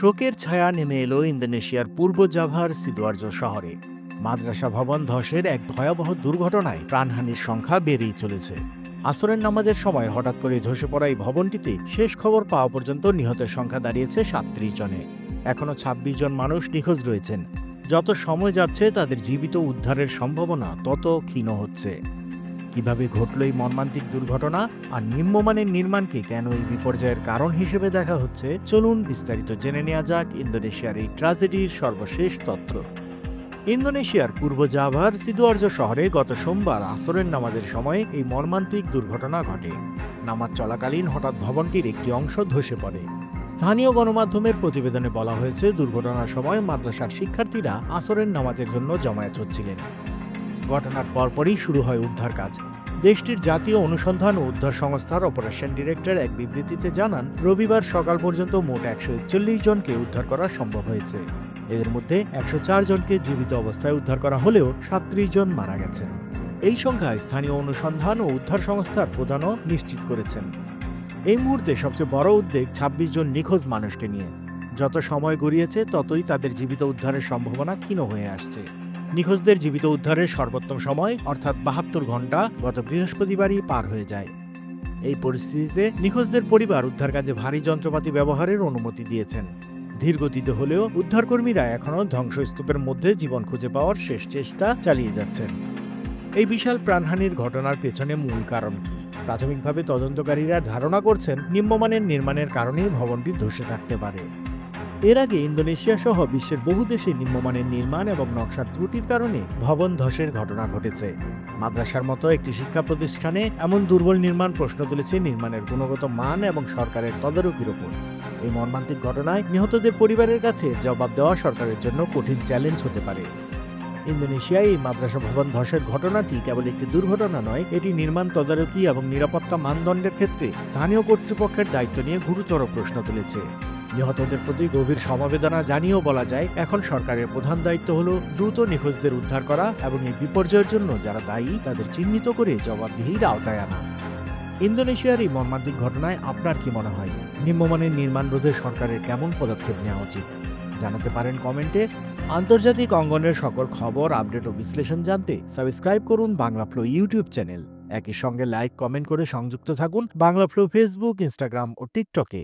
শোকের ছায়া নেমে এলো ইন্দোনেশিয়ার পূর্ব জাভার সিদুয়ার্জো শহরে। মাদ্রাসা ভবন ধসের এক ভয়াবহ দুর্ঘটনায় প্রাণহানির সংখ্যা বেড়েই চলেছে। আসরের নামাজের সময় হঠাৎ করে ধসে পড়া এই ভবনটিতে শেষ খবর পাওয়া পর্যন্ত নিহতের সংখ্যা দাঁড়িয়েছে ৩৭ জনে। এখনও ২৬ জন মানুষ নিখোঁজ রয়েছেন। যত সময় যাচ্ছে তাদের জীবিত উদ্ধারের সম্ভাবনা তত ক্ষীণ হচ্ছে। কিভাবে ঘটল এই মর্মান্তিক দুর্ঘটনা আর নিম্নমানের নির্মাণকে কেন এই বিপর্যয়ের কারণ হিসেবে দেখা হচ্ছে, চলুন বিস্তারিত জেনে নেওয়া যাক ইন্দোনেশিয়ার এই ট্র্যাজেডির সর্বশেষ তথ্য। ইন্দোনেশিয়ার পূর্ব জাভার সিদুয়ার্জো শহরে গত সোমবার আসরের নামাজের সময় এই মর্মান্তিক দুর্ঘটনা ঘটে। নামাজ চলাকালীন হঠাৎ ভবনটির একটি অংশ ধসে পড়ে। স্থানীয় গণমাধ্যমের প্রতিবেদনে বলা হয়েছে, দুর্ঘটনার সময় মাদ্রাসার শিক্ষার্থীরা আসরের নামাজের জন্য জমায়েত হচ্ছিলেন। ঘটনার পরপরই শুরু হয় উদ্ধার কাজ। দেশটির জাতীয় অনুসন্ধান ও উদ্ধার সংস্থার অপারেশন ডিরেক্টর এক বিবৃতিতে জানান, রবিবার সকাল পর্যন্ত মোট ১৪১ জনকে উদ্ধার করা সম্ভব হয়েছে। এদের মধ্যে ১০৪ জনকে জীবিত অবস্থায় উদ্ধার করা হলেও ৩৭ জন মারা গেছেন। এই সংখ্যা স্থানীয় অনুসন্ধান ও উদ্ধার সংস্থার প্রধানও নিশ্চিত করেছেন। এই মুহূর্তে সবচেয়ে বড় উদ্বেগ ২৬ জন নিখোঁজ মানুষকে নিয়ে। যত সময় গড়িয়েছে ততই তাদের জীবিত উদ্ধারের সম্ভাবনা ক্ষীণ হয়ে আসছে। নিখোঁজদের জীবিত উদ্ধারের সর্বোত্তম সময় অর্থাৎ ৭২ ঘন্টা গত বৃহস্পতিবারই পার হয়ে যায়। এই পরিস্থিতিতে নিখোঁজদের পরিবার উদ্ধার কাজে ভারী যন্ত্রপাতি ব্যবহারের অনুমতি দিয়েছেন। ধীরগতিতে হলেও উদ্ধারকর্মীরা এখনও ধ্বংসস্তূপের মধ্যে জীবন খুঁজে পাওয়ার শেষ চেষ্টা চালিয়ে যাচ্ছেন। এই বিশাল প্রাণহানির ঘটনার পেছনে মূল কারণ কি? প্রাথমিকভাবে তদন্তকারীরা ধারণা করছেন, নিম্নমানের নির্মাণের কারণেই ভবনটি ধসে থাকতে পারে। এর আগে ইন্দোনেশিয়া সহ বিশ্বের বহু দেশে নিম্নমানের নির্মাণ এবং নকশার ত্রুটির কারণে ভবন ধসের ঘটনা ঘটেছে। মাদ্রাসার মতো একটি শিক্ষা প্রতিষ্ঠানে এমন দুর্বল নির্মাণ প্রশ্ন তুলেছে নির্মাণের গুণগত মান এবং সরকারের তদারকির ওপর। এই মর্মান্তিক ঘটনায় নিহতদের পরিবারের কাছে জবাব দেওয়া সরকারের জন্য কঠিন চ্যালেঞ্জ হতে পারে। ইন্দোনেশিয়ায় এই মাদ্রাসা ভবন ধসের ঘটনাটি কেবল একটি দুর্ঘটনা নয়, এটি নির্মাণ তদারকি এবং নিরাপত্তা মানদণ্ডের ক্ষেত্রে স্থানীয় কর্তৃপক্ষের দায়িত্ব নিয়ে গুরুতর প্রশ্ন তুলেছে। নিহতদের প্রতি গভীর সমবেদনা জানিয়েও বলা যায়, এখন সরকারের প্রধান দায়িত্ব হলো দ্রুত নিখোঁজদের উদ্ধার করা এবং এই বিপর্যয়ের জন্য যারা দায়ী তাদের চিহ্নিত করে জবাবদিহির আওতায় আনা। ইন্দোনেশিয়ার এই মর্মান্তিক ঘটনায় আপনার কি মনে হয়? নিম্নমানের নির্মাণ রোধে সরকারের কেমন পদক্ষেপ নেওয়া উচিত জানাতে পারেন কমেন্টে। আন্তর্জাতিক অঙ্গনের সকল খবর, আপডেট ও বিশ্লেষণ জানতে সাবস্ক্রাইব করুন বাংলা ফ্লো ইউটিউব চ্যানেল। একই সঙ্গে লাইক, কমেন্ট করে সংযুক্ত থাকুন বাংলা ফ্লো ফেসবুক, ইনস্টাগ্রাম ও টিকটকে।